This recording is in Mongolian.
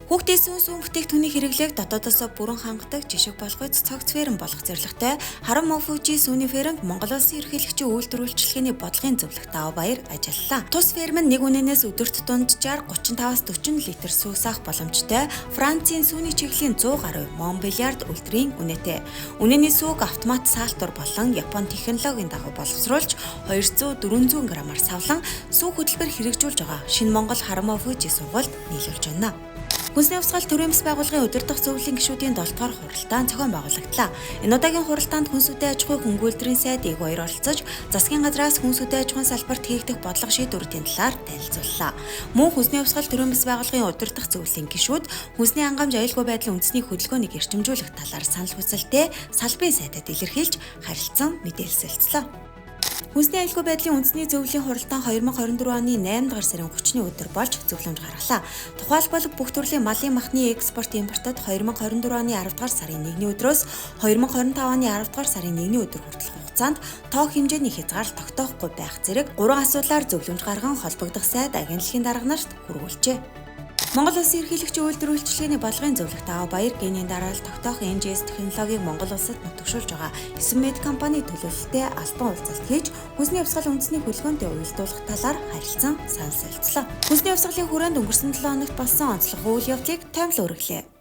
Хүүхдийн сүүн бүтээгдэхүүний хэрэглээг дотоодосоо бүрэн хангадаг жишг болгож цогц ферм болох зорилготой Харам Муфужи сүүний фермд Монгол Улсын ерөнхийлөгчийн үйлдвэр үйлчилгээний бодлогын зөвлөх Даваа Баяр ажиллалаа. Тус ферм нь нэг үнэнээс өдөрт дунджаар 35-аас 40 литр сүүс авах боломжтой Францын сүүний чиглэлийн 100 гаруй Монбелиард үлдрийн үнэтэй. Үнэний сүүг автомат саалтур болон Японы технологийн дагуу боловсруулж 200-400 грамаар савлан сүү хөтөлбөр хэрэгжүүлж байгаа шинэ Монгол Харам Муфужи сургуульд нийлүүлж байна. Хүнсний хувьсгал төрийн бас байгууллагын удирдах зөвлөлийн гишүүдийн 7 дугаар хуралдаан зохион байгуулагдлаа. Энэ удаагийн хуралдаанд хүнсүүдийн аж ахуй хөнгөлдрийн сайд эг баяр оролцож, засгийн газраас хүнсүүдийн аж ахуйн салбарт хийгдэх бодлого шийдвэрүүдийн талаар танилцууллаа. Мөн хүнсний хувьсгал төрийн бас байгууллагын удирдах зөвлөлийн гишүүд хүнсний хангамж аюулгүй байдлын үндэсний хөдөлгөөнийг эрчимжүүлэх талаар санал хүсэлтээ салбарын сайтад илэрхийлж харилцан мэдээлэлцлээ. Хүнсний аюулгүй байдлын үндэсний зөвлөлийн хуралдаан 2024 оны 8 дугаар сарын 30-ны өдөр болж зөвлөмж гаргалаа. Тухайлбал бүх төрлийн малын махны экспорт импортод 2024 оны 10 дугаар сарын 1-ний өдрөөс 2025 оны 10 дугаар сарын 1-ний өдөр хүртэлх хугацаанд тоо хэмжээний хязгаар тогтоохгүй байх зэрэг 3 асуудлаар зөвлөмж гарган холбогдох сайд агентлагийн дарга нарт хүргүүлжээ. Монгол Улсын ерөнхийлөгчийн үйлдвэр үйлчилгээний бодлогын зөвлөх Даваа Баяр генийн дараалал тогтоох NGS технологиг Монгол Улсад нутагшуулж байгаа 9 мед компани төлөөлөлтөд албан уулзалт хийж хүнсний хувьсгал үндэсний хөдөлгөөнтэй уялдуулах талаар харилцан санал солилцлоо. Хүнсний хувьсгалын хүрээнд өнгөрсөн 7 хоногт болсон онцлог үйл явдлыг таймлан өргөлээ.